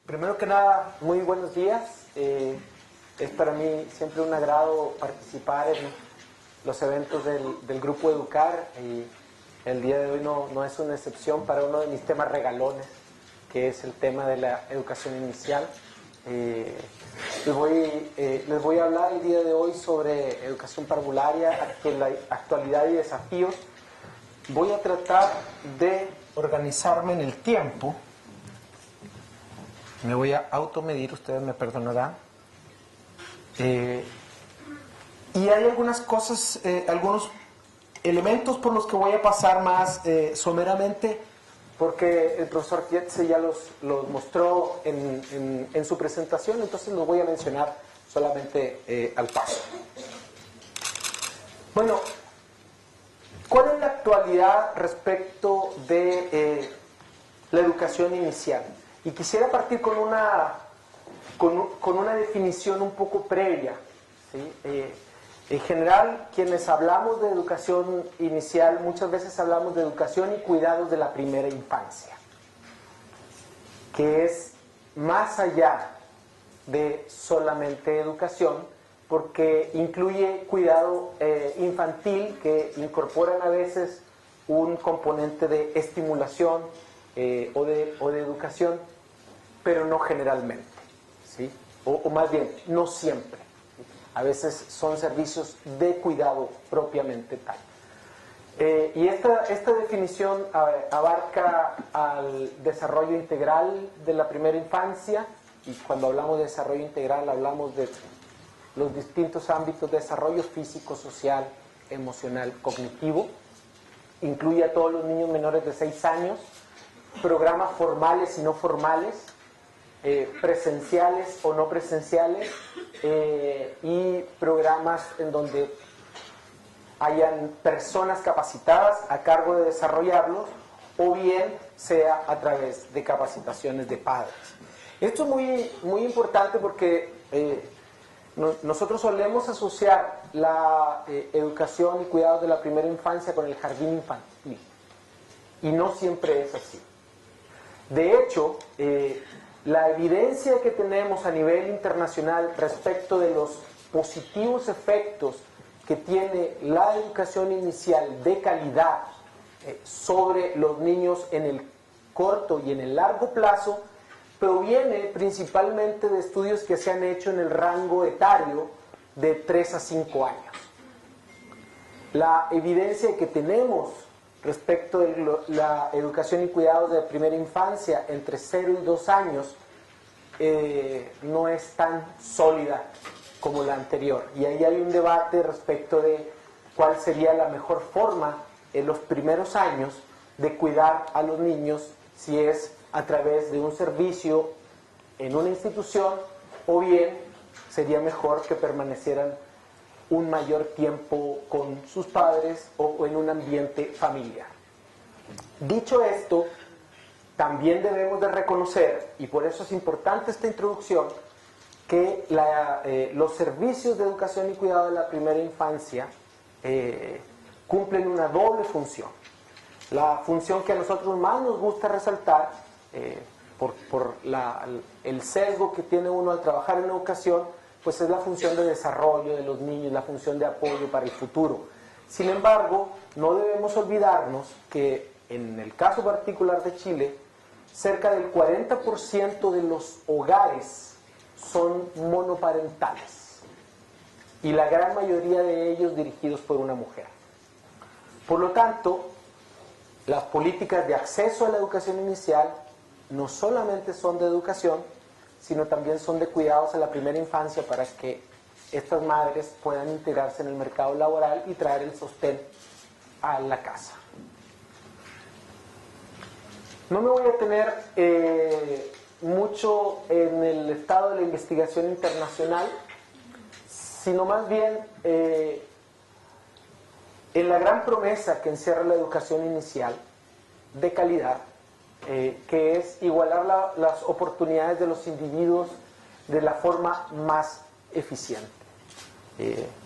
Primero que nada, muy buenos días. Es para mí siempre un agrado participar en los eventos del Grupo Educar, y el día de hoy no es una excepción para uno de mis temas regalones, que es el tema de la educación inicial. Les voy a hablar el día de hoy sobre educación parvularia, actualidad y desafíos. Voy a tratar de organizarme en el tiempo. Me voy a automedir, ustedes me perdonarán. Y hay algunas cosas, algunos elementos por los que voy a pasar más someramente, porque el profesor Kietze ya los mostró en su presentación, entonces los voy a mencionar solamente al paso. Bueno, ¿cuál es la actualidad respecto de la educación inicial? Y quisiera partir con una definición un poco previa, ¿sí? En general, quienes hablamos de educación inicial, muchas veces hablamos de educación y cuidados de la primera infancia, que es más allá de solamente educación, porque incluye cuidado infantil, que incorporan a veces un componente de estimulación o de educación, pero no generalmente, ¿sí? O más bien, no siempre. A veces son servicios de cuidado propiamente tal. Y esta definición abarca al desarrollo integral de la primera infancia, y cuando hablamos de desarrollo integral hablamos de los distintos ámbitos de desarrollo físico, social, emocional, cognitivo. Incluye a todos los niños menores de 6 años, programas formales y no formales, presenciales o no presenciales, y programas en donde hayan personas capacitadas a cargo de desarrollarlos, o bien sea a través de capacitaciones de padres. Esto es muy importante porque nosotros solemos asociar la educación y cuidados de la primera infancia con el jardín infantil, y no siempre es así. De hecho, la evidencia que tenemos a nivel internacional respecto de los positivos efectos que tiene la educación inicial de calidad sobre los niños en el corto y en el largo plazo proviene principalmente de estudios que se han hecho en el rango etario de 3 a 5 años. La evidencia que tenemos respecto de la educación y cuidados de primera infancia entre 0 y 2 años no es tan sólida como la anterior, y ahí hay un debate respecto de cuál sería la mejor forma en los primeros años de cuidar a los niños, si es a través de un servicio en una institución, o bien sería mejor que permanecieran un mayor tiempo con sus padres o en un ambiente familiar. Dicho esto, también debemos de reconocer, y por eso es importante esta introducción, que los servicios de educación y cuidado de la primera infancia cumplen una doble función. La función que a nosotros más nos gusta resaltar, por el sesgo que tiene uno al trabajar en educación, pues es la función de desarrollo de los niños, la función de apoyo para el futuro. Sin embargo, no debemos olvidarnos que en el caso particular de Chile, cerca del 40% de los hogares son monoparentales, y la gran mayoría de ellos dirigidos por una mujer. Por lo tanto, las políticas de acceso a la educación inicial no solamente son de educación, sino también son de cuidados a la primera infancia, para que estas madres puedan integrarse en el mercado laboral y traer el sostén a la casa. No me voy a detener mucho en el estado de la investigación internacional, sino más bien en la gran promesa que encierra la educación inicial de calidad, que es igualar las oportunidades de los individuos de la forma más eficiente.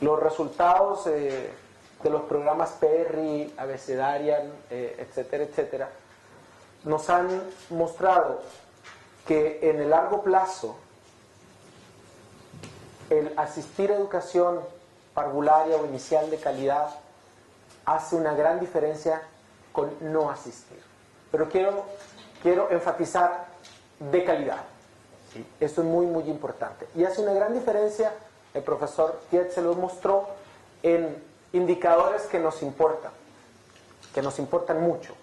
Los resultados de los programas Perry, Abecedarian, etcétera, etcétera, nos han mostrado que en el largo plazo el asistir a educación parvularia o inicial de calidad hace una gran diferencia con no asistir. Pero quiero enfatizar de calidad. ¿Sí? Esto es muy, muy importante. Y hace una gran diferencia, el profesor Tiet se lo mostró, en indicadores que nos importan mucho.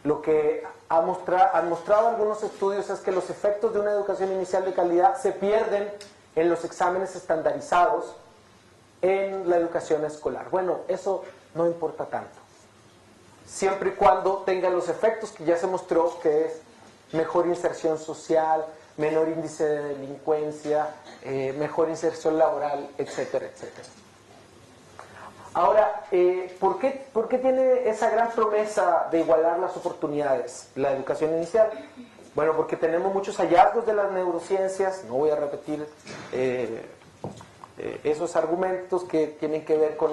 Lo que han mostrado algunos estudios es que los efectos de una educación inicial de calidad se pierden en los exámenes estandarizados en la educación escolar. Bueno, eso no importa tanto, siempre y cuando tenga los efectos que ya se mostró, que es mejor inserción social, menor índice de delincuencia, mejor inserción laboral, etcétera, etcétera. Ahora, ¿por qué tiene esa gran promesa de igualar las oportunidades la educación inicial? Bueno, porque tenemos muchos hallazgos de las neurociencias, no voy a repetir esos argumentos que tienen que ver con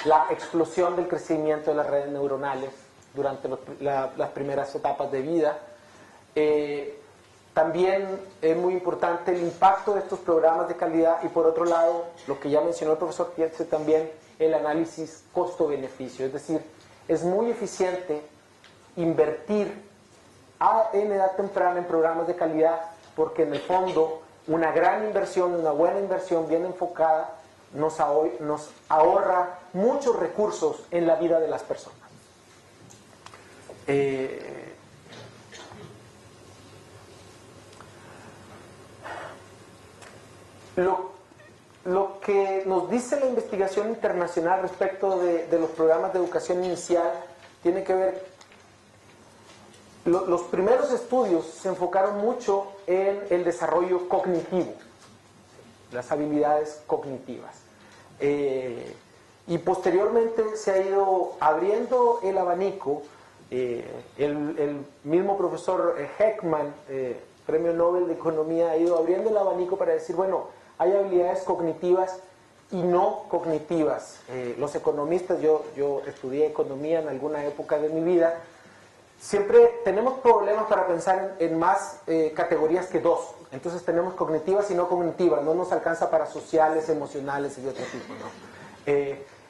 la explosión del crecimiento de las redes neuronales durante las primeras etapas de vida. También es muy importante el impacto de estos programas de calidad y, por otro lado, lo que ya mencionó el profesor Pierce también, el análisis costo-beneficio. Es decir, es muy eficiente invertir en edad temprana en programas de calidad, porque en el fondo una gran inversión, una buena inversión bien enfocada nos ahorra muchos recursos en la vida de las personas. Lo que nos dice la investigación internacional respecto de los programas de educación inicial tiene que ver. Los primeros estudios se enfocaron mucho en el desarrollo cognitivo, las habilidades cognitivas. Y posteriormente se ha ido abriendo el abanico. El mismo profesor Heckman, Premio Nobel de Economía, ha ido abriendo el abanico para decir, bueno, hay habilidades cognitivas y no cognitivas. Los economistas, yo estudié economía en alguna época de mi vida, siempre tenemos problemas para pensar en más categorías que dos. Entonces tenemos cognitivas y no cognitivas, no nos alcanza para sociales, emocionales y de otro tipo, ¿no?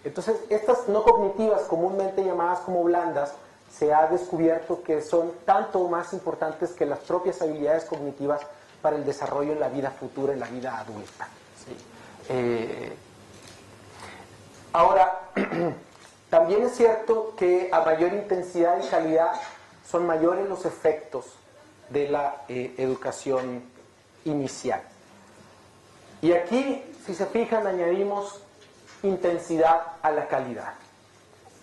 Entonces estas no cognitivas, comúnmente llamadas como blandas, se ha descubierto que son tanto más importantes que las propias habilidades cognitivas para el desarrollo en la vida futura, en la vida adulta. ¿Sí? Ahora, también es cierto que a mayor intensidad y calidad son mayores los efectos de la educación inicial. Y aquí, si se fijan, añadimos intensidad a la calidad.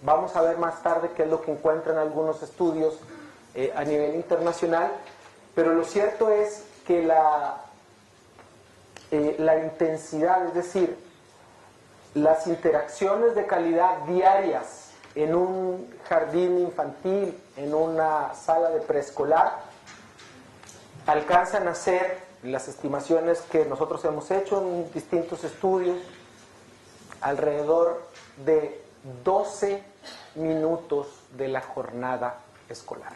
Vamos a ver más tarde qué es lo que encuentran algunos estudios a nivel internacional, pero lo cierto es que la intensidad, es decir, las interacciones de calidad diarias en un jardín infantil, en una sala de preescolar, alcanzan a ser, las estimaciones que nosotros hemos hecho en distintos estudios, alrededor de 12 minutos de la jornada escolar.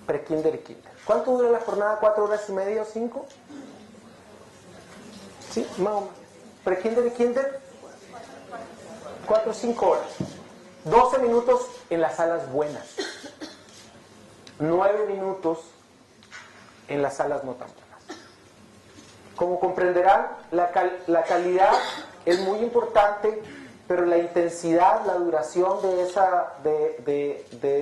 Pre-kinder y kinder. ¿Cuánto dura la jornada? ¿4 horas y media o 5? ¿Sí? Más o menos. Pre-kinder y kinder, 4 o 5 horas. 12 minutos en las salas buenas. 9 minutos en las salas no tan buenas. Como comprenderán, la calidad es muy importante, pero la intensidad, la duración de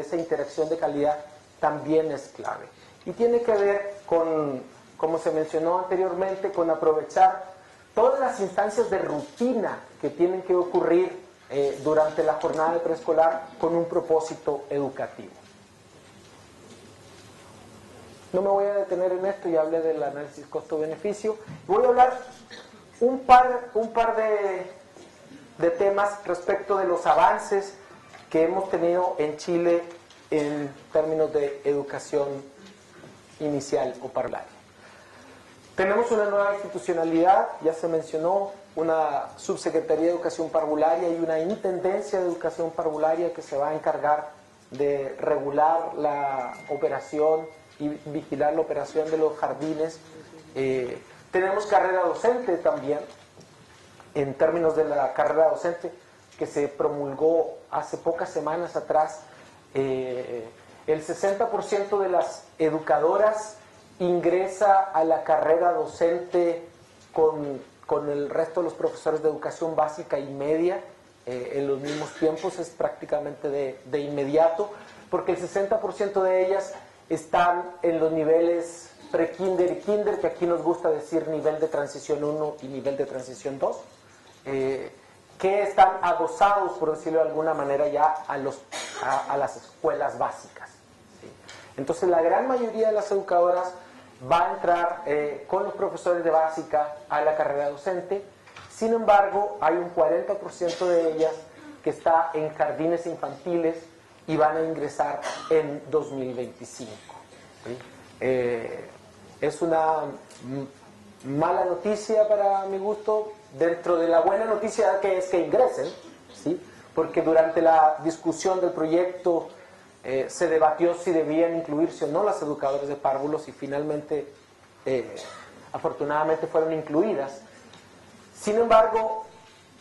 esa interacción de calidad también es clave. Y tiene que ver con, como se mencionó anteriormente, con aprovechar todas las instancias de rutina que tienen que ocurrir durante la jornada de preescolar con un propósito educativo. No me voy a detener en esto, ya hablé del análisis costo-beneficio. Voy a hablar un par de temas respecto de los avances que hemos tenido en Chile en términos de educación inicial o parvularia. Tenemos una nueva institucionalidad, ya se mencionó, una subsecretaría de educación parvularia y una intendencia de educación parvularia que se va a encargar de regular la operación y vigilar la operación de los jardines. Tenemos carrera docente también, en términos de la carrera docente que se promulgó hace pocas semanas atrás. El 60% de las educadoras ingresa a la carrera docente con el resto de los profesores de educación básica y media en los mismos tiempos. Es prácticamente de inmediato, porque el 60% de ellas están en los niveles pre-kinder y kinder, que aquí nos gusta decir nivel de transición 1 y nivel de transición 2, que están adosados, por decirlo de alguna manera, ya a las escuelas básicas, ¿sí? Entonces la gran mayoría de las educadoras va a entrar con los profesores de básica a la carrera docente. Sin embargo, hay un 40% de ellas que está en jardines infantiles y van a ingresar en 2025, ¿sí? Es una mala noticia para mi gusto, dentro de la buena noticia que es que ingresen, ¿sí? Porque durante la discusión del proyecto se debatió si debían incluirse o no las educadoras de párvulos, y finalmente, afortunadamente, fueron incluidas. Sin embargo,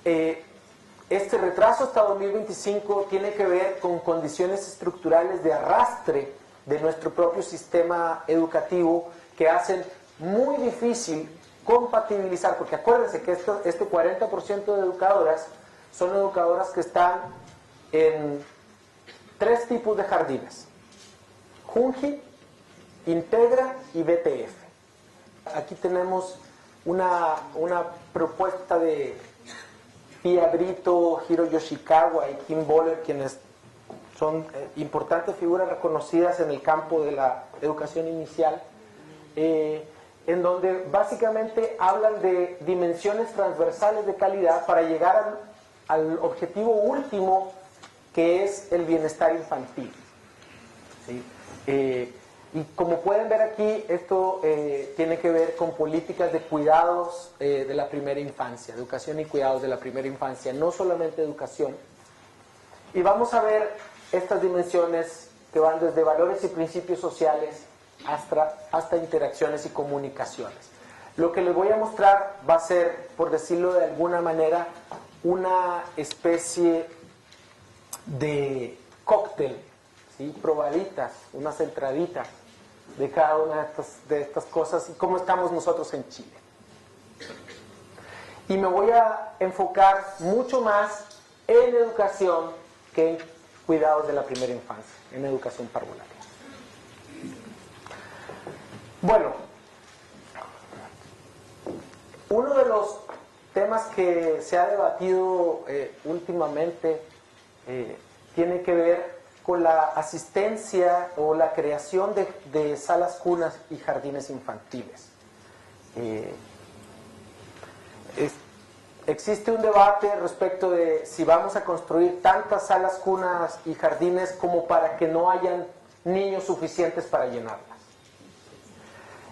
este retraso hasta 2025 tiene que ver con condiciones estructurales de arrastre de nuestro propio sistema educativo que hacen muy difícil compatibilizar, porque acuérdense que este 40% de educadoras son educadoras que están en 3 tipos de jardines: Junji, Integra y BTF. Aquí tenemos una propuesta de Pia Brito, Hiro Yoshikawa y Kim Boller, quienes son importantes figuras reconocidas en el campo de la educación inicial, en donde básicamente hablan de dimensiones transversales de calidad para llegar al objetivo último, que es el bienestar infantil, ¿sí? Y como pueden ver aquí, esto tiene que ver con políticas de cuidados de la primera infancia, educación y cuidados de la primera infancia, no solamente educación. Y vamos a ver estas dimensiones que van desde valores y principios sociales hasta interacciones y comunicaciones. Lo que les voy a mostrar va a ser, por decirlo de alguna manera, una especie de cóctel, ¿sí? Probaditas, unas entraditas de cada una de estas cosas y cómo estamos nosotros en Chile. Y me voy a enfocar mucho más en educación que en cuidados de la primera infancia, en educación parvularia. Bueno, uno de los temas que se ha debatido últimamente tiene que ver con la asistencia o la creación de salas cunas y jardines infantiles. Existe un debate respecto de si vamos a construir tantas salas cunas y jardines como para que no hayan niños suficientes para llenarlas.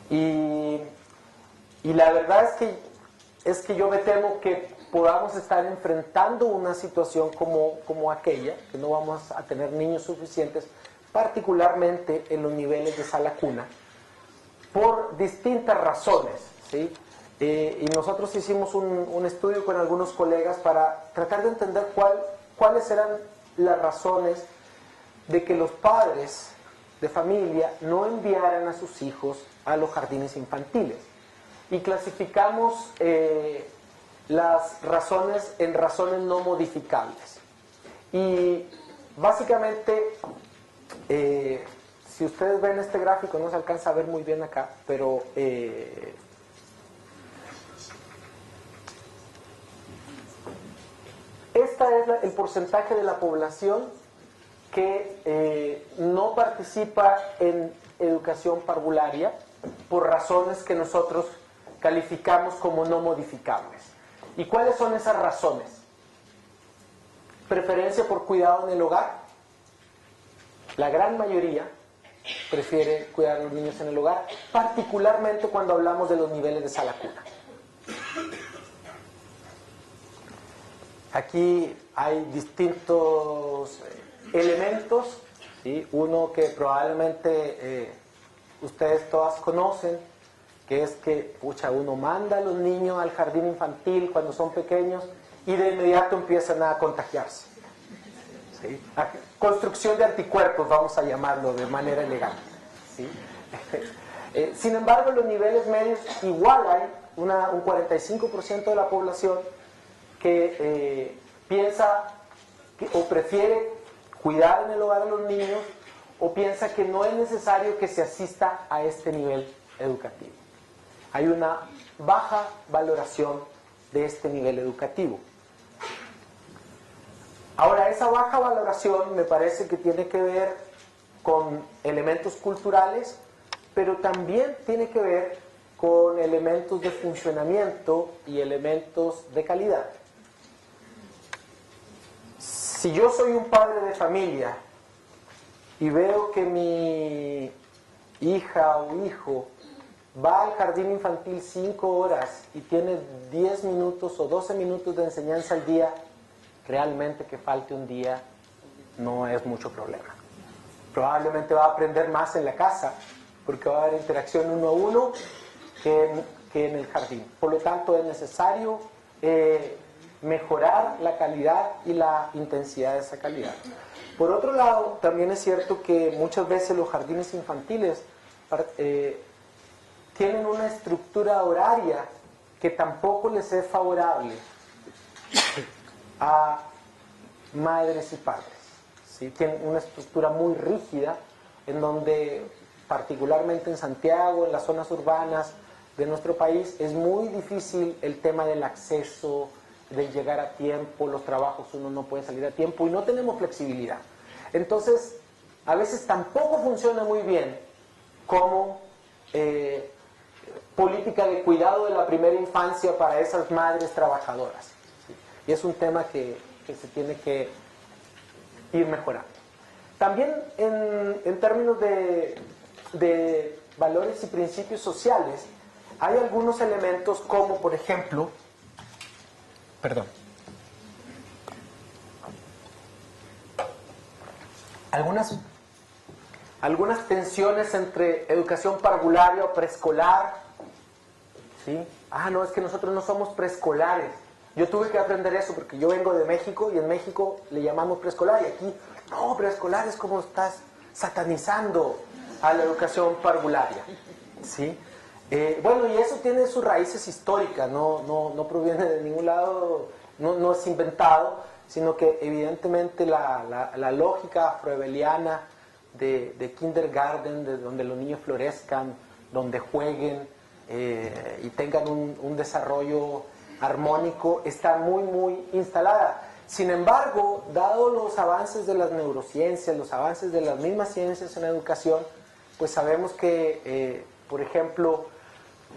Y la verdad es que yo me temo que podamos estar enfrentando una situación como aquella, que no vamos a tener niños suficientes, particularmente en los niveles de sala cuna, por distintas razones, ¿sí? Y nosotros hicimos un estudio con algunos colegas para tratar de entender cuáles eran las razones de que los padres de familia no enviaran a sus hijos a los jardines infantiles. Y clasificamos las razones en razones no modificables. Y básicamente, si ustedes ven este gráfico, no se alcanza a ver muy bien acá, pero este es el porcentaje de la población que no participa en educación parvularia por razones que nosotros calificamos como no modificables. ¿Y cuáles son esas razones? Preferencia por cuidado en el hogar. La gran mayoría prefiere cuidar a los niños en el hogar, particularmente cuando hablamos de los niveles de sala cuna. Aquí hay distintos elementos ¿sí? Uno que probablemente ustedes todas conocen, que es que, pucha, uno manda a los niños al jardín infantil cuando son pequeños y de inmediato empiezan a contagiarse. ¿Sí? Construcción de anticuerpos, vamos a llamarlo de manera elegante. ¿Sí? Sin embargo, en los niveles medios igual hay un 45% de la población que piensa o prefiere cuidar en el hogar a los niños o piensa que no es necesario que se asista a este nivel educativo. Hay una baja valoración de este nivel educativo. Ahora, esa baja valoración me parece que tiene que ver con elementos culturales, pero también tiene que ver con elementos de funcionamiento y elementos de calidad. Si yo soy un padre de familia y veo que mi hija o hijo va al jardín infantil 5 horas y tiene 10 minutos o 12 minutos de enseñanza al día, realmente que falte un día no es mucho problema. Probablemente va a aprender más en la casa, porque va a haber interacción uno a uno que en el jardín. Por lo tanto, es necesario mejorar la calidad y la intensidad de esa calidad. Por otro lado, también es cierto que muchas veces los jardines infantiles tienen una estructura horaria que tampoco les es favorable a madres y padres. ¿Sí? Tienen una estructura muy rígida en donde, particularmente en Santiago, en las zonas urbanas de nuestro país, es muy difícil el tema del acceso, de llegar a tiempo, los trabajos uno no puede salir a tiempo y no tenemos flexibilidad. Entonces, a veces tampoco funciona muy bien como política de cuidado de la primera infancia para esas madres trabajadoras. ¿Sí? Y es un tema que se tiene que ir mejorando. También en términos de valores y principios sociales, hay algunos elementos como, por ejemplo, algunas tensiones entre educación parvularia o preescolar. ¿Sí? No, es que nosotros no somos preescolares. Yo tuve que aprender eso porque yo vengo de México y en México le llamamos preescolar y aquí, no, preescolar es como estás satanizando a la educación parvularia. ¿Sí? Bueno, y eso tiene sus raíces históricas, no proviene de ningún lado, no es inventado, sino que evidentemente la lógica afroebeliana de kindergarten, de donde los niños florezcan, donde jueguen y tengan un desarrollo armónico, está muy, muy instalada. Sin embargo, dado los avances de las neurociencias, los avances de las mismas ciencias en educación, pues sabemos que, por ejemplo,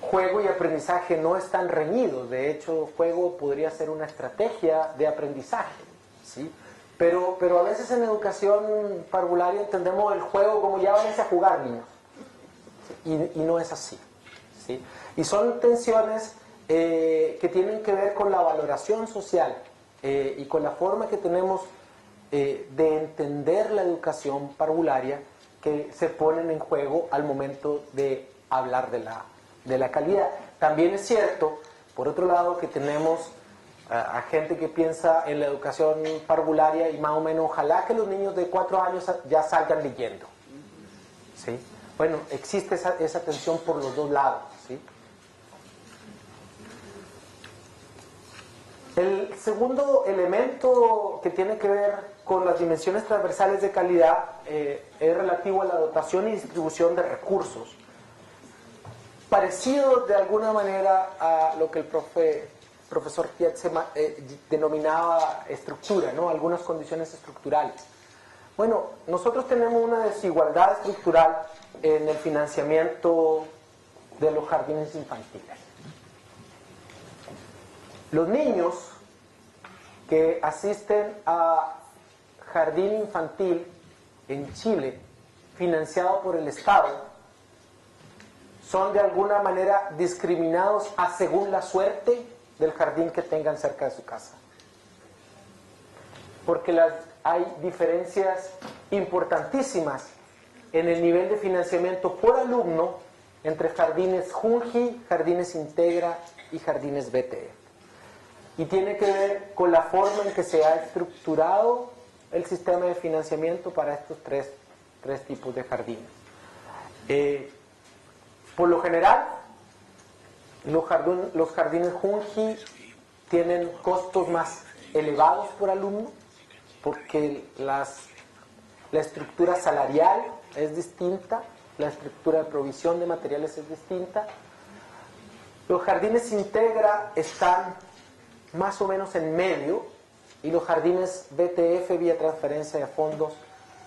juego y aprendizaje no están reñidos. De hecho, juego podría ser una estrategia de aprendizaje, ¿sí? Pero a veces en educación parvularia entendemos el juego como ya váyanse a jugar, niños. Y no es así, ¿sí? Y son tensiones que tienen que ver con la valoración social y con la forma que tenemos de entender la educación parvularia que se ponen en juego al momento de hablar de la calidad. También es cierto, por otro lado, que tenemos a gente que piensa en la educación parvularia y más o menos ojalá que los niños de 4 años ya salgan leyendo. ¿Sí? Bueno, existe esa tensión por los dos lados. ¿Sí? El segundo elemento que tiene que ver con las dimensiones transversales de calidad es relativo a la dotación y distribución de recursos, parecido de alguna manera a lo que el profesor Tietze denominaba estructura, ¿no? Algunas condiciones estructurales. Bueno, nosotros tenemos una desigualdad estructural en el financiamiento de los jardines infantiles. Los niños que asisten a jardín infantil en Chile, financiado por el Estado, son de alguna manera discriminados a según la suerte del jardín que tengan cerca de su casa. Porque hay diferencias importantísimas en el nivel de financiamiento por alumno entre jardines Junji, jardines Integra y jardines BTF. Y tiene que ver con la forma en que se ha estructurado el sistema de financiamiento para estos tres tipos de jardines. Por lo general, los jardines Junji tienen costos más elevados por alumno, porque la estructura salarial es distinta, la estructura de provisión de materiales es distinta. Los jardines Integra están más o menos en medio, y los jardines BTF vía transferencia de fondos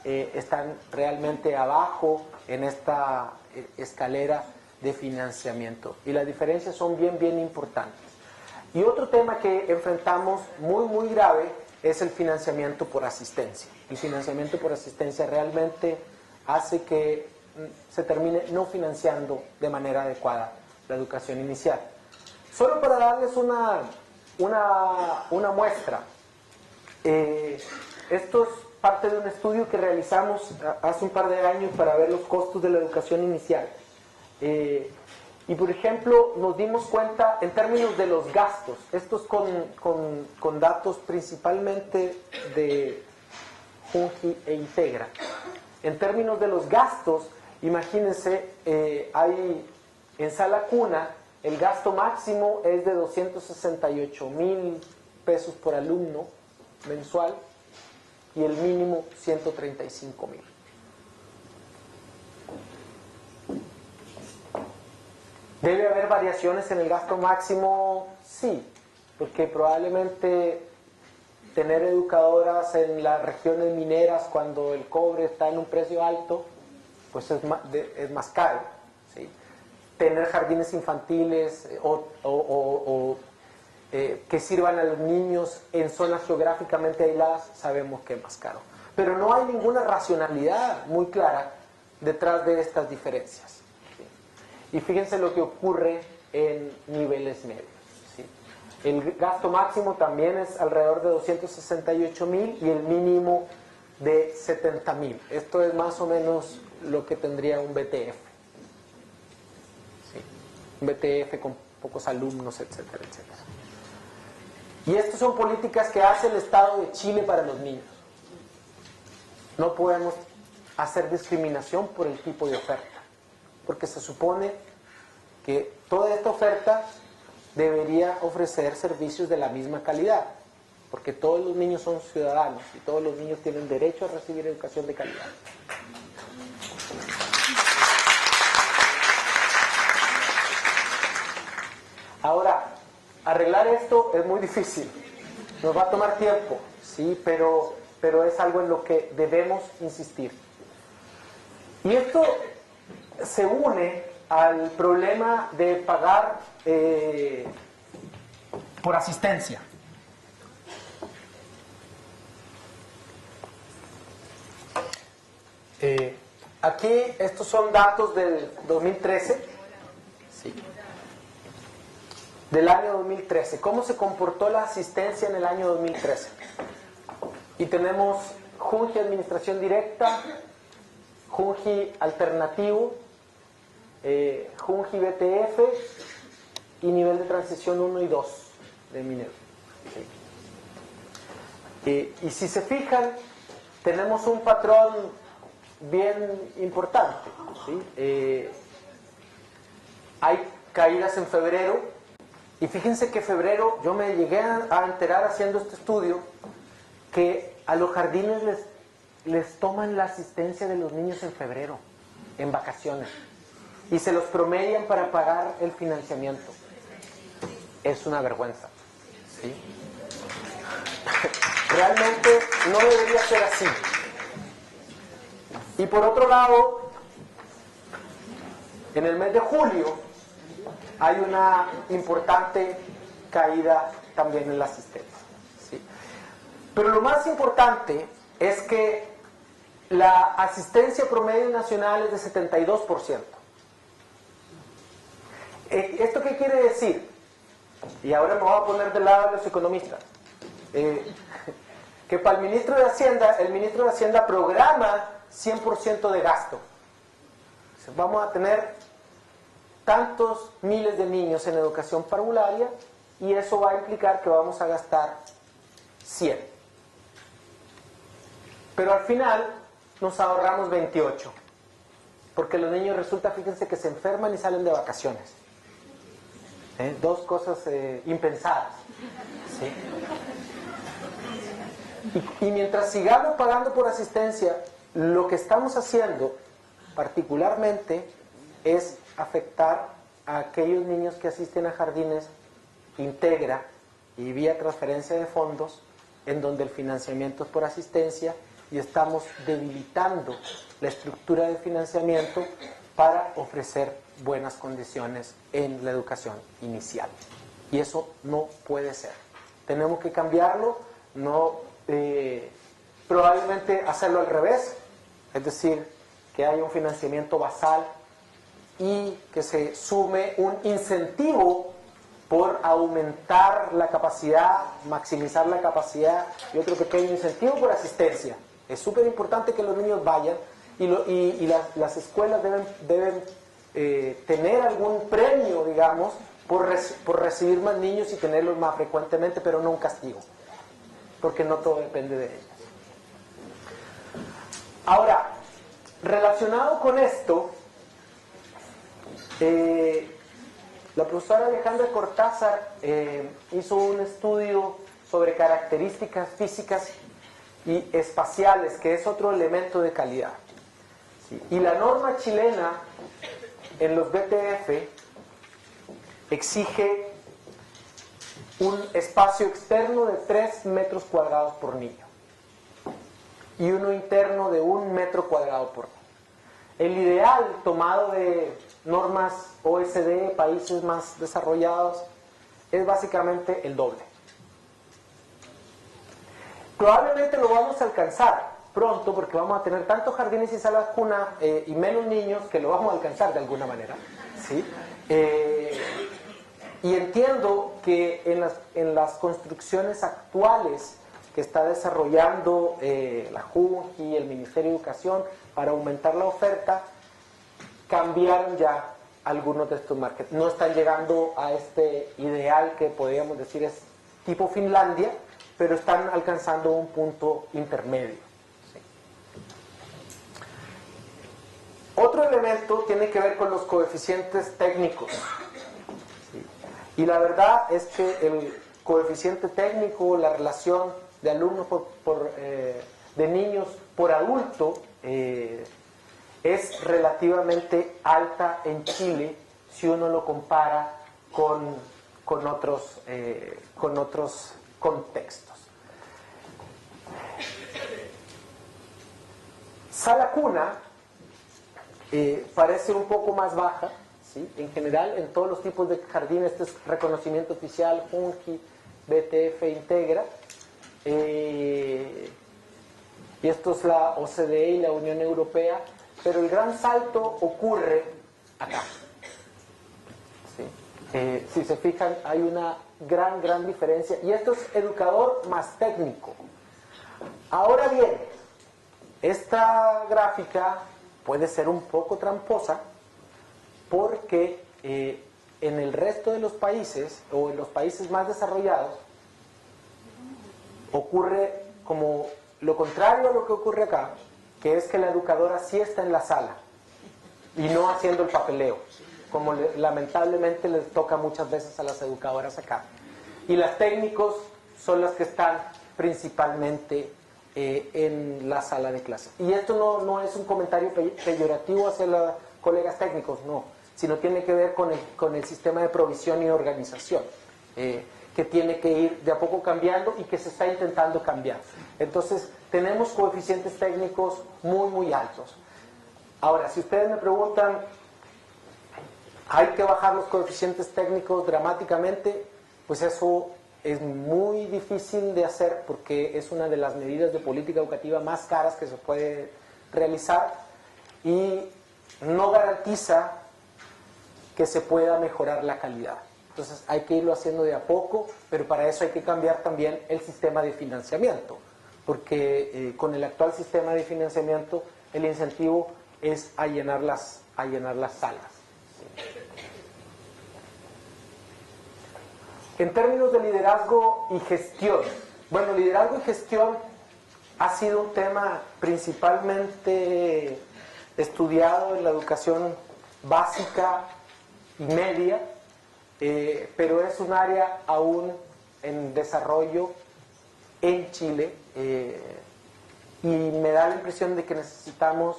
están realmente abajo en esta escalera de financiamiento, y las diferencias son bien importantes. Y otro tema que enfrentamos muy grave es el financiamiento por asistencia. El financiamiento por asistencia realmente hace que se termine no financiando de manera adecuada la educación inicial. Solo para darles una muestra, esto es parte de un estudio que realizamos hace un par de años para ver los costos de la educación inicial. Y por ejemplo, nos dimos cuenta en términos de los gastos, estos con datos principalmente de Junji e Integra. En términos de los gastos, imagínense, hay en sala cuna, el gasto máximo es de 268,000 pesos por alumno mensual, y el mínimo 135,000. ¿Debe haber variaciones en el gasto máximo? Sí, porque probablemente tener educadoras en las regiones mineras cuando el cobre está en un precio alto, pues es más caro, ¿sí? Tener jardines infantiles que sirvan a los niños en zonas geográficamente aisladas, sabemos que es más caro. Pero no hay ninguna racionalidad muy clara detrás de estas diferencias, ¿sí? Y fíjense lo que ocurre en niveles medios, ¿sí? El gasto máximo también es alrededor de 268,000 y el mínimo de 70,000. Esto es más o menos lo que tendría un BTF, ¿sí? Un BTF con pocos alumnos, etcétera. Y estas son políticas que hace el Estado de Chile para los niños. No podemos hacer discriminación por el tipo de oferta, porque se supone que toda esta oferta debería ofrecer servicios de la misma calidad, porque todos los niños son ciudadanos y todos los niños tienen derecho a recibir educación de calidad. Ahora, arreglar esto es muy difícil, nos va a tomar tiempo, sí, pero es algo en lo que debemos insistir. Y esto se une al problema de pagar por asistencia. Aquí estos son datos del 2013, sí, del año 2013. ¿Cómo se comportó la asistencia en el año 2013? Y tenemos Junji Administración Directa, Junji Alternativo, Junji BTF y nivel de transición 1 y 2 de minero. ¿Sí? Y si se fijan, tenemos un patrón bien importante, ¿sí? Hay caídas en febrero, y fíjense que febrero, yo me llegué a enterar haciendo este estudio que a los jardines les toman la asistencia de los niños en febrero, en vacaciones, y se los promedian para pagar el financiamiento. Es una vergüenza, ¿sí? Realmente no debería ser así. Y por otro lado, en el mes de julio hay una importante caída también en la asistencia, ¿sí? Pero lo más importante es que la asistencia promedio nacional es de 72%. ¿Esto qué quiere decir? Y ahora me voy a poner del lado de los economistas. que para el ministro de Hacienda programa 100% de gasto. Vamos a tener tantos miles de niños en educación parvularia y eso va a implicar que vamos a gastar 100. Pero al final nos ahorramos 28. Porque los niños resulta, fíjense, que se enferman y salen de vacaciones. Dos cosas impensadas. ¿Sí? Y mientras sigamos pagando por asistencia, lo que estamos haciendo particularmente es afectar a aquellos niños que asisten a jardines Integra y vía transferencia de fondos, en donde el financiamiento es por asistencia, y estamos debilitando la estructura de financiamiento para ofrecer buenas condiciones en la educación inicial. Y eso no puede ser. Tenemos que cambiarlo, probablemente hacerlo al revés, es decir, que haya un financiamiento basal y que se sume un incentivo por aumentar la capacidad, maximizar la capacidad, y otro pequeño incentivo por asistencia. Es súper importante que los niños vayan y las escuelas deben tener algún premio, digamos, por recibir más niños y tenerlos más frecuentemente, pero no un castigo, porque no todo depende de ellas. Ahora, relacionado con esto, la profesora Alejandra Cortázar hizo un estudio sobre características físicas y espaciales, que es otro elemento de calidad. ¿Sí? Y la norma chilena en los BTF exige un espacio externo de 3 metros cuadrados por niño y uno interno de 1 metro cuadrado por niño. El ideal, tomado de normas OECD, países más desarrollados, es básicamente el doble. Probablemente lo vamos a alcanzar pronto, porque vamos a tener tantos jardines y salas cuna y menos niños que lo vamos a alcanzar de alguna manera, ¿sí? Y entiendo que en las construcciones actuales que está desarrollando la JUNJI, el Ministerio de Educación, para aumentar la oferta, cambiaron ya algunos de estos marcos. No están llegando a este ideal que podríamos decir es tipo Finlandia, pero están alcanzando un punto intermedio. ¿Sí? Otro elemento tiene que ver con los coeficientes técnicos. ¿Sí? Y la verdad es que el coeficiente técnico, la relación de alumnos de niños por adulto, es relativamente alta en Chile si uno lo compara con otros contextos. Sala cuna parece un poco más baja, ¿sí? En general, en todos los tipos de jardines. Este es reconocimiento oficial, JUNJI, BTF Integra, y esto es la OCDE y la Unión Europea, pero el gran salto ocurre acá. ¿Sí? Si se fijan, hay una gran diferencia, y esto es educador más técnico. Ahora bien, esta gráfica puede ser un poco tramposa, porque en el resto de los países, o en los países más desarrollados, ocurre como lo contrario a lo que ocurre acá, que es que la educadora sí está en la sala y no haciendo el papeleo, como lamentablemente les toca muchas veces a las educadoras acá. Y las técnicos son las que están principalmente en la sala de clase. Y esto no es un comentario peyorativo hacia los colegas técnicos, no, sino tiene que ver con el sistema de provisión y organización, que tiene que ir de a poco cambiando y que se está intentando cambiar. Entonces, tenemos coeficientes técnicos muy altos. Ahora, si ustedes me preguntan, ¿hay que bajar los coeficientes técnicos dramáticamente? Pues eso es muy difícil de hacer, porque es una de las medidas de política educativa más caras que se puede realizar y no garantiza que se pueda mejorar la calidad. Entonces hay que irlo haciendo de a poco, pero para eso hay que cambiar también el sistema de financiamiento, porque con el actual sistema de financiamiento el incentivo es a llenar las salas. En términos de liderazgo y gestión, bueno, liderazgo y gestión ha sido un tema principalmente estudiado en la educación básica y media, pero es un área aún en desarrollo en Chile, y me da la impresión de que necesitamos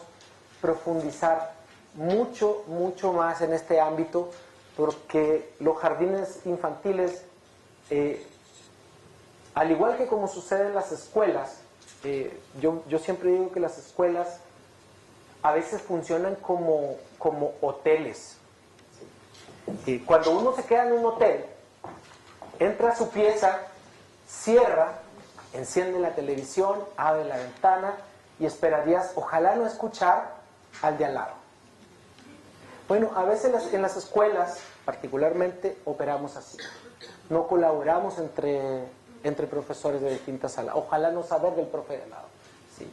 profundizar mucho más en este ámbito, porque los jardines infantiles, al igual que como sucede en las escuelas, yo siempre digo que las escuelas a veces funcionan como hoteles. Cuando uno se queda en un hotel, entra a su pieza, cierra, enciende la televisión, abre la ventana y esperarías, ojalá no escuchar al de al lado. Bueno, a veces en las escuelas particularmente operamos así. No colaboramos entre profesores de distintas salas. Ojalá no saber del profe de al lado. ¿Sí?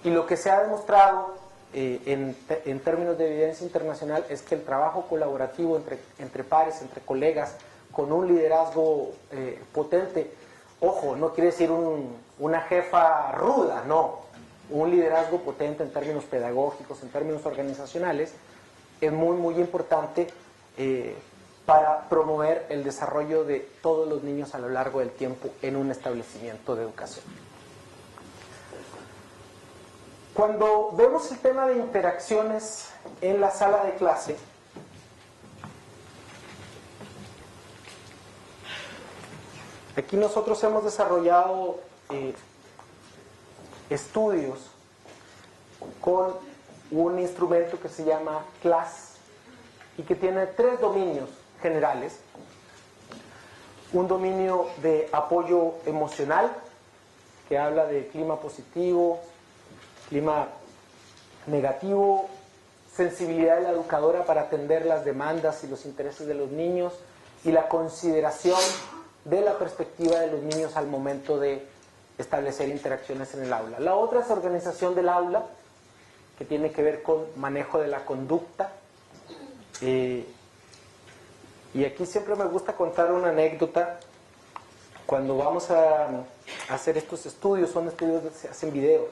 Y lo que se ha demostrado en términos de evidencia internacional es que el trabajo colaborativo entre pares, entre colegas, con un liderazgo potente, ojo, no quiere decir una jefa ruda, no, un liderazgo potente en términos pedagógicos, en términos organizacionales, es muy importante para promover el desarrollo de todos los niños a lo largo del tiempo en un establecimiento de educación. Cuando vemos el tema de interacciones en la sala de clase, aquí nosotros hemos desarrollado estudios con un instrumento que se llama CLAS y que tiene 3 dominios generales. Un dominio de apoyo emocional, que habla de clima positivo, clima negativo, sensibilidad de la educadora para atender las demandas y los intereses de los niños y la consideración de la perspectiva de los niños al momento de establecer interacciones en el aula. La otra es organización del aula, que tiene que ver con manejo de la conducta. Y aquí siempre me gusta contar una anécdota. Cuando vamos a hacer estos estudios, son estudios que se hacen video,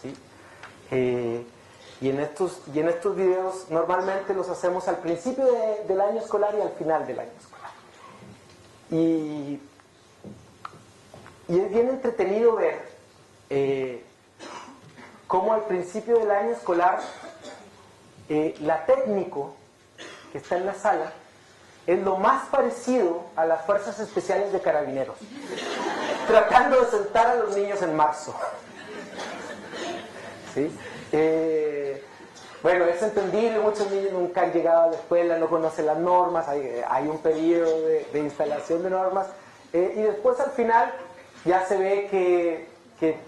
¿sí? Y en estos videos normalmente los hacemos al principio del año escolar y al final del año escolar. Y es bien entretenido ver cómo al principio del año escolar la técnico que está en la sala es lo más parecido a las fuerzas especiales de carabineros, tratando de sentar a los niños en marzo. ¿Sí? Bueno, es entendible, muchos niños nunca han llegado a la escuela, no conocen las normas, hay un periodo de instalación de normas, y después al final ya se ve que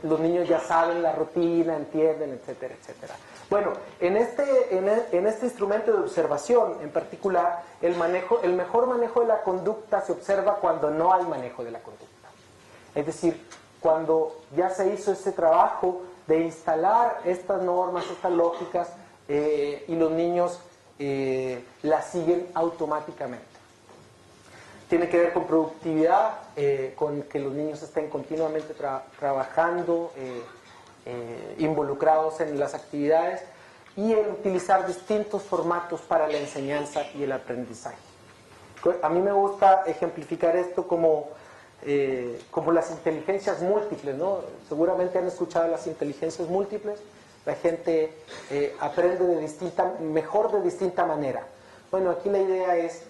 los niños ya saben la rutina, entienden, etcétera, etcétera. Bueno, en este instrumento de observación en particular, el mejor manejo de la conducta se observa cuando no hay manejo de la conducta. Es decir, cuando ya se hizo ese trabajo de instalar estas normas, estas lógicas, y los niños las siguen automáticamente. Tiene que ver con productividad, con que los niños estén continuamente trabajando, involucrados en las actividades, y el utilizar distintos formatos para la enseñanza y el aprendizaje. A mí me gusta ejemplificar esto como las inteligencias múltiples, ¿no? Seguramente han escuchado las inteligencias múltiples. La gente aprende mejor de distinta manera. Bueno, aquí la idea es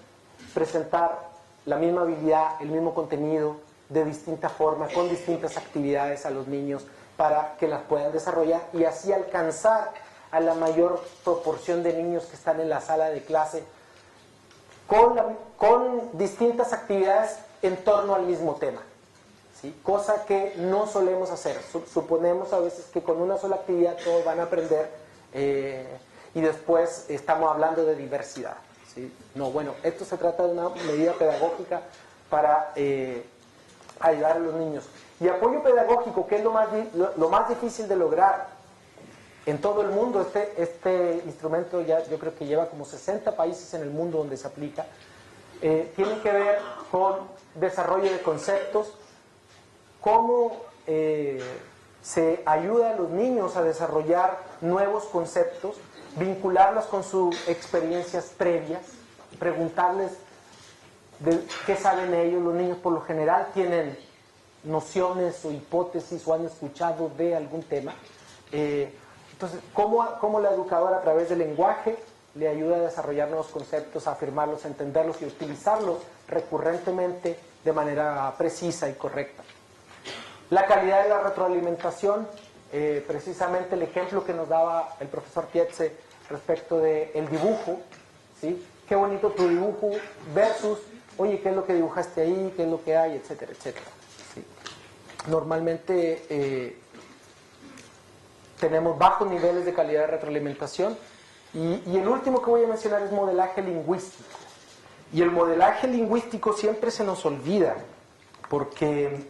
presentar la misma habilidad, el mismo contenido, de distinta forma, con distintas actividades a los niños para que las puedan desarrollar y así alcanzar a la mayor proporción de niños que están en la sala de clase con distintas actividades en torno al mismo tema. ¿Sí? Cosa que no solemos hacer. Suponemos a veces que con una sola actividad todos van a aprender, y después estamos hablando de diversidad. ¿Sí? No, bueno, esto se trata de una medida pedagógica para ayudar a los niños. Y apoyo pedagógico, que es lo más difícil de lograr en todo el mundo. Este instrumento ya yo creo que lleva como 60 países en el mundo donde se aplica. Tiene que ver con desarrollo de conceptos, cómo se ayuda a los niños a desarrollar nuevos conceptos, vincularlos con sus experiencias previas, preguntarles de qué saben ellos. Los niños por lo general tienen nociones o hipótesis o han escuchado de algún tema. Entonces, ¿cómo la educadora a través del lenguaje le ayuda a desarrollar nuevos conceptos, a afirmarlos, a entenderlos y utilizarlos recurrentemente de manera precisa y correcta? La calidad de la retroalimentación, precisamente el ejemplo que nos daba el profesor Pietze respecto del dibujo, ¿sí? Qué bonito tu dibujo versus, oye, ¿qué es lo que dibujaste ahí? ¿Qué es lo que hay? Etcétera, etcétera. ¿Sí? Normalmente tenemos bajos niveles de calidad de retroalimentación. Y el último que voy a mencionar es modelaje lingüístico. Y el modelaje lingüístico siempre se nos olvida, porque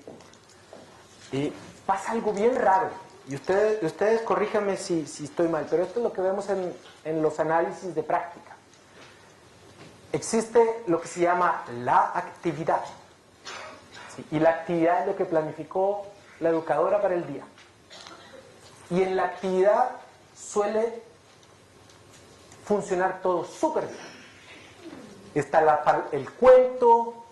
pasa algo bien raro. Y ustedes corríjanme si estoy mal, pero esto es lo que vemos en los análisis de práctica. Existe lo que se llama la actividad. ¿Sí? Y la actividad es lo que planificó la educadora para el día. Y en la actividad suele funcionar todo súper bien. Está el cuento,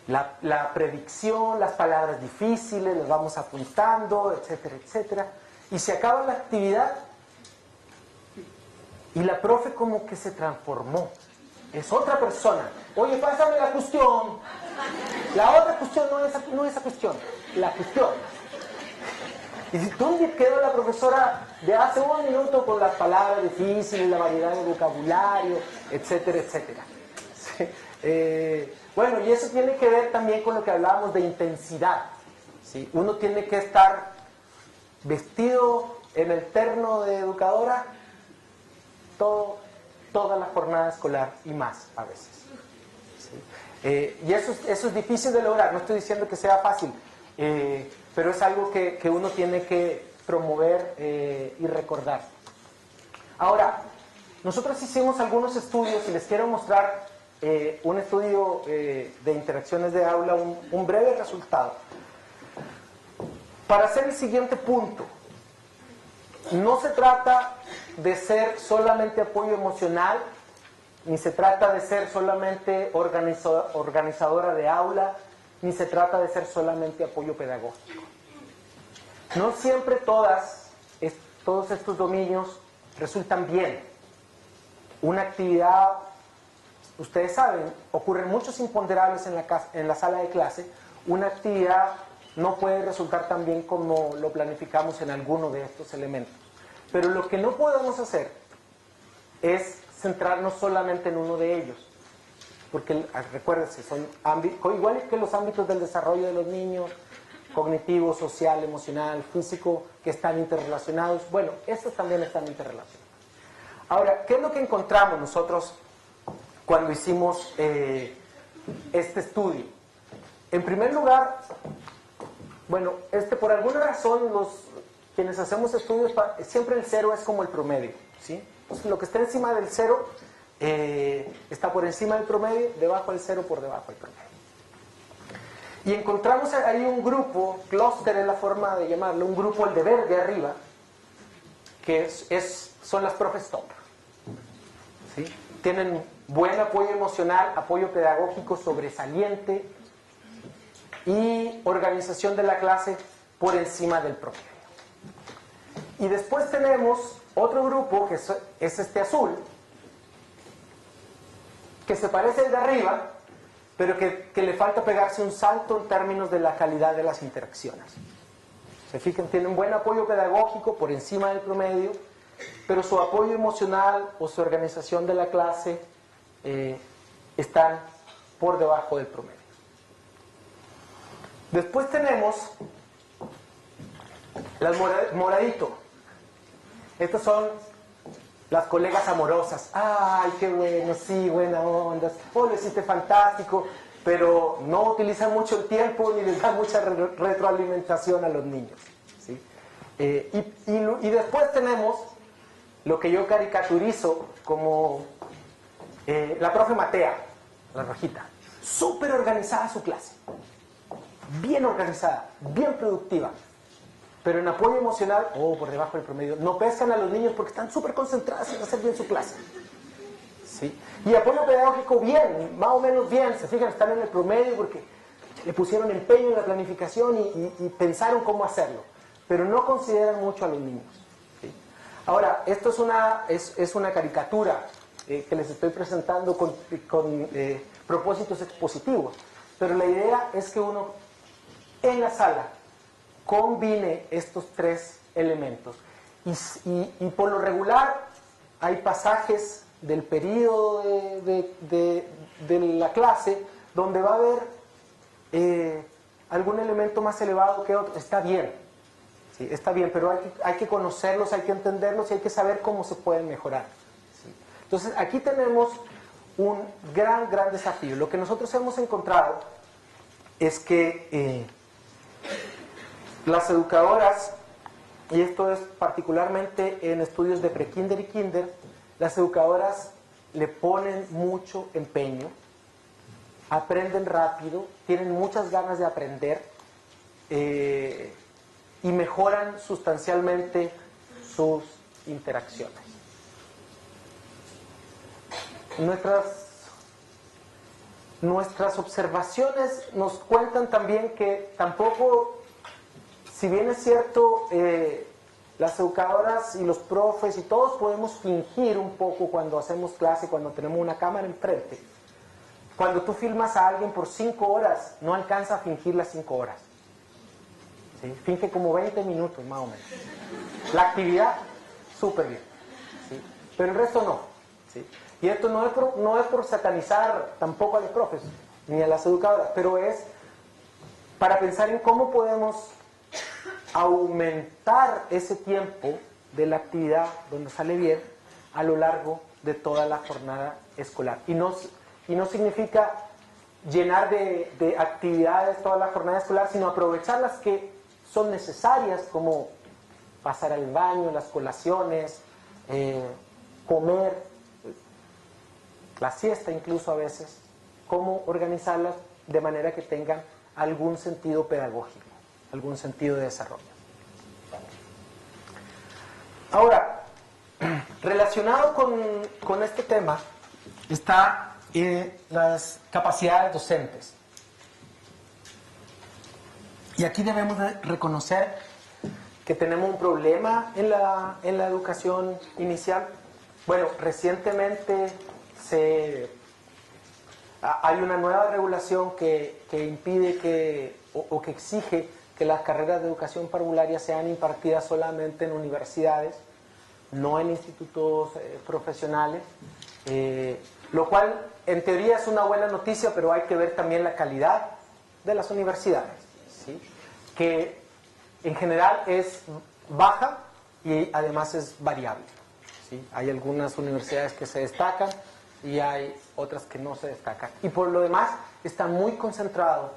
la predicción, las palabras difíciles, las vamos apuntando, etcétera, etcétera. Y se acaba la actividad y la profe como que se transformó. Es otra persona. Oye, pásame la cuestión. La otra cuestión no es esa cuestión. La cuestión. ¿Y dónde quedó la profesora de hace un minuto con las palabras difíciles, la variedad de vocabulario, etcétera, etcétera? ¿Sí? Bueno, y eso tiene que ver también con lo que hablábamos de intensidad. ¿Sí? Uno tiene que estar vestido en el terno de educadora toda la jornada escolar y más a veces. ¿Sí? Y eso es difícil de lograr. No estoy diciendo que sea fácil. Pero es algo que uno tiene que promover y recordar. Ahora, nosotros hicimos algunos estudios y les quiero mostrar un estudio de interacciones de aula, un breve resultado. Para hacer el siguiente punto, no se trata de ser solamente apoyo emocional, ni se trata de ser solamente organizadora de aula, ni se trata de ser solamente apoyo pedagógico. No siempre todos estos dominios resultan bien. Una actividad, ustedes saben, ocurren muchos imponderables en la sala de clase. Una actividad no puede resultar tan bien como lo planificamos en alguno de estos elementos. Pero lo que no podemos hacer es centrarnos solamente en uno de ellos. Porque recuérdense, son igual que los ámbitos del desarrollo de los niños, cognitivo, social, emocional, físico, que están interrelacionados. Bueno, estos también están interrelacionados. Ahora, ¿qué es lo que encontramos nosotros cuando hicimos este estudio? En primer lugar, bueno, por alguna razón quienes hacemos estudios, siempre el cero es como el promedio, ¿sí? Entonces, lo que está encima del cero está por encima del promedio, debajo del cero, por debajo del promedio. Y encontramos ahí un grupo, clúster es la forma de llamarlo, un grupo, el de verde arriba, que son las profes top. ¿Sí? Tienen buen apoyo emocional, apoyo pedagógico sobresaliente y organización de la clase por encima del promedio. Y después tenemos otro grupo, que es este azul, que se parece al de arriba, pero que le falta pegarse un salto en términos de la calidad de las interacciones. Se fijan, tienen buen apoyo pedagógico por encima del promedio, pero su apoyo emocional o su organización de la clase están por debajo del promedio. Después tenemos las moradito. Estas son las colegas amorosas. ¡Ay, qué bueno! Sí, buena onda. ¡Oh, lo hiciste fantástico! pero no utilizan mucho el tiempo ni les dan mucha retroalimentación a los niños, ¿sí? Y después tenemos lo que yo caricaturizo como la profe Matea, la rojita, súper organizada su clase, bien organizada, bien productiva, pero en apoyo emocional, por debajo del promedio, no pescan a los niños porque están súper concentrados en hacer bien su clase, ¿sí? Y apoyo pedagógico bien, más o menos bien, se fijan, están en el promedio porque le pusieron empeño en la planificación y pensaron cómo hacerlo, pero no consideran mucho a los niños, ¿sí? Ahora, esto es una caricatura que les estoy presentando con propósitos expositivos, pero la idea es que uno en la sala combine estos tres elementos y por lo regular hay pasajes del periodo de la clase donde va a haber algún elemento más elevado que otro. Está bien, ¿sí? Está bien, pero hay que conocerlos, hay que entenderlos y hay que saber cómo se pueden mejorar, ¿sí? Entonces aquí tenemos un gran desafío. Lo que nosotros hemos encontrado es que las educadoras, y esto es particularmente en estudios de prekinder y kinder, las educadoras le ponen mucho empeño, aprenden rápido, tienen muchas ganas de aprender y mejoran sustancialmente sus interacciones. Nuestras observaciones nos cuentan también que tampoco, si bien es cierto, las educadoras y los profes y todos podemos fingir un poco cuando hacemos clase, cuando tenemos una cámara enfrente. Cuando tú filmas a alguien por 5 horas, no alcanza a fingir las 5 horas, ¿sí? Finge como 20 minutos más o menos. La actividad, súper bien, ¿sí? Pero el resto no, ¿sí? Y esto no es por satanizar tampoco a los profes, ni a las educadoras, pero es para pensar en cómo podemos aumentar ese tiempo de la actividad donde sale bien a lo largo de toda la jornada escolar. Y no significa llenar de actividades toda la jornada escolar, sino aprovechar las que son necesarias, como pasar al baño, las colaciones, comer, la siesta incluso a veces, cómo organizarlas de manera que tengan algún sentido pedagógico, algún sentido de desarrollo. Ahora, relacionado con este tema está las capacidades docentes. Y aquí debemos de reconocer que tenemos un problema en la educación inicial. Bueno, recientemente hay una nueva regulación que impide o que exige que las carreras de educación parvularia sean impartidas solamente en universidades, no en institutos profesionales, lo cual en teoría es una buena noticia, pero hay que ver también la calidad de las universidades, ¿sí? Que en general es baja y además es variable, ¿sí? Hay algunas universidades que se destacan y hay otras que no se destacan. Y por lo demás está muy concentrado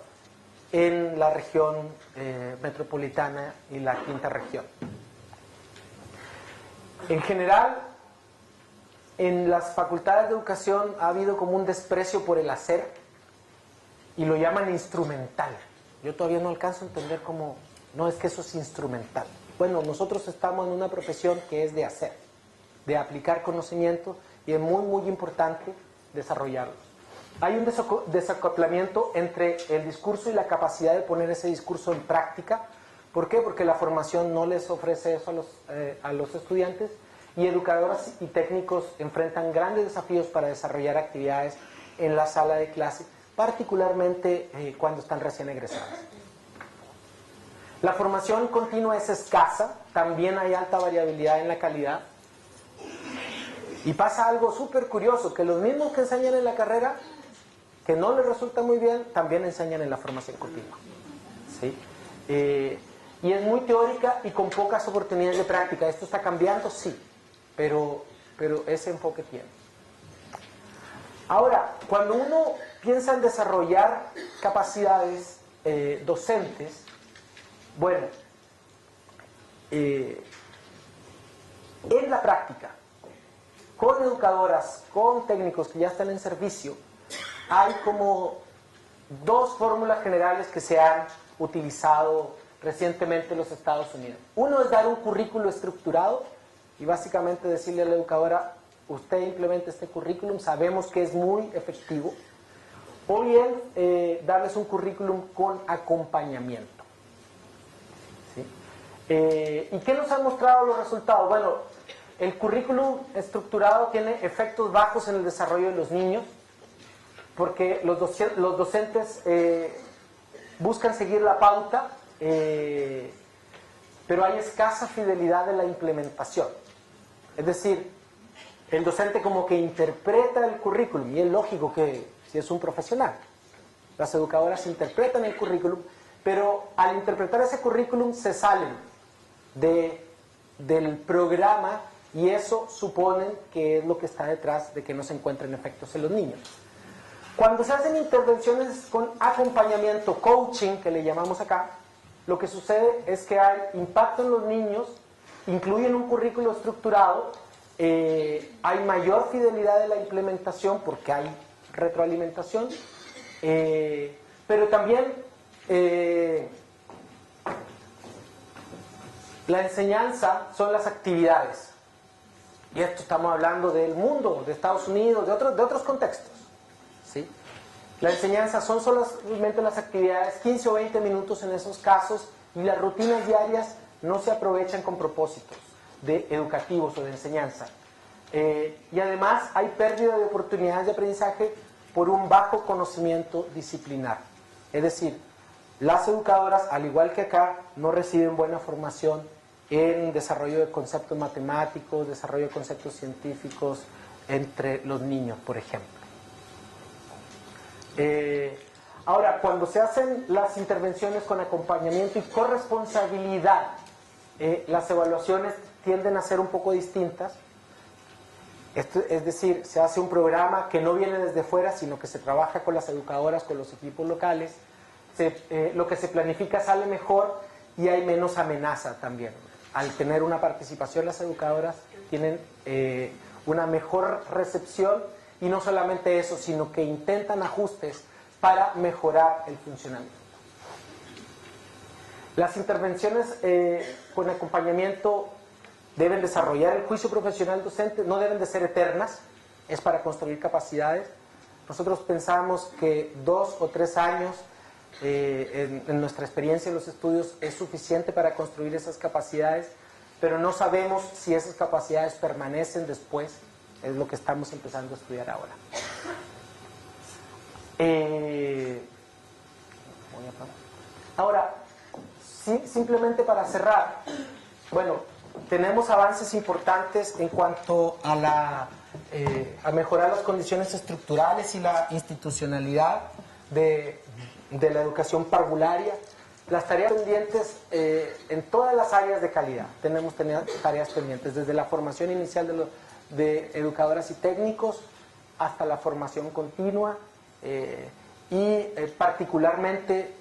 en la región metropolitana y la quinta región. En general, en las facultades de educación ha habido como un desprecio por el hacer y lo llaman instrumental. Yo todavía no alcanzo a entender cómo, no es que eso es instrumental. Bueno, nosotros estamos en una profesión que es de hacer, de aplicar conocimiento y es muy importante desarrollarlos. Hay un desacoplamiento entre el discurso y la capacidad de poner ese discurso en práctica. ¿Por qué? Porque la formación no les ofrece eso a los estudiantes y educadoras y técnicos enfrentan grandes desafíos para desarrollar actividades en la sala de clase, particularmente cuando están recién egresados. La formación continua es escasa, también hay alta variabilidad en la calidad. Y pasa algo súper curioso, que los mismos que enseñan en la carrera, que no les resulta muy bien, también enseñan en la formación continua, ¿sí? Y es muy teórica y con pocas oportunidades de práctica. ¿Esto está cambiando? Sí, pero ese enfoque tiene. Ahora, cuando uno piensa en desarrollar capacidades docentes, bueno, en la práctica, con educadoras, con técnicos que ya están en servicio, hay como dos fórmulas generales que se han utilizado recientemente en los Estados Unidos. Uno es dar un currículo estructurado y básicamente decirle a la educadora: usted implementa este currículum, sabemos que es muy efectivo. O bien darles un currículum con acompañamiento. ¿Sí? ¿Y qué nos han mostrado los resultados? Bueno, el currículum estructurado tiene efectos bajos en el desarrollo de los niños, porque los docentes buscan seguir la pauta, pero hay escasa fidelidad en la implementación. Es decir, el docente como que interpreta el currículum, y es lógico que si es un profesional, las educadoras interpretan el currículum, pero al interpretar ese currículum se salen del programa, y eso suponen que es lo que está detrás de que no se encuentren efectos en los niños. Cuando se hacen intervenciones con acompañamiento, coaching, que le llamamos acá, lo que sucede es que hay impacto en los niños, incluyen un currículo estructurado, hay mayor fidelidad de la implementación porque hay retroalimentación, pero también la enseñanza son las actividades. Y esto estamos hablando del mundo, de Estados Unidos, de otros contextos. ¿Sí? La enseñanza son solamente las actividades, 15 o 20 minutos en esos casos, y las rutinas diarias no se aprovechan con propósitos educativos o de enseñanza. Y además hay pérdida de oportunidades de aprendizaje por un bajo conocimiento disciplinar. Es decir, las educadoras, al igual que acá, no reciben buena formación en desarrollo de conceptos matemáticos, desarrollo de conceptos científicos entre los niños, por ejemplo. Ahora, cuando se hacen las intervenciones con acompañamiento y corresponsabilidad, las evaluaciones tienden a ser un poco distintas. Es decir, se hace un programa que no viene desde fuera, sino que se trabaja con las educadoras, con los equipos locales. Lo que se planifica sale mejor y hay menos amenaza también. Al tener una participación, las educadoras tienen una mejor recepción, y no solamente eso, sino que intentan ajustes para mejorar el funcionamiento. Las intervenciones con acompañamiento deben desarrollar el juicio profesional docente, no deben de ser eternas, es para construir capacidades. Nosotros pensamos que 2 o 3 años en nuestra experiencia en los estudios es suficiente para construir esas capacidades, pero no sabemos si esas capacidades permanecen después, es lo que estamos empezando a estudiar ahora. Ahora, simplemente para cerrar, bueno, tenemos avances importantes en cuanto a mejorar las condiciones estructurales y la institucionalidad de la educación parvularia. Las tareas pendientes en todas las áreas de calidad. Tenemos tareas pendientes, desde la formación inicial de educadoras y técnicos hasta la formación continua, y particularmente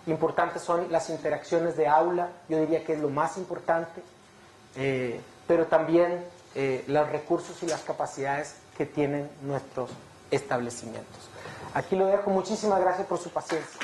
importantes son las interacciones de aula. Yo diría que es lo más importante. Pero también los recursos y las capacidades que tienen nuestros establecimientos. Aquí lo dejo. Muchísimas gracias por su paciencia.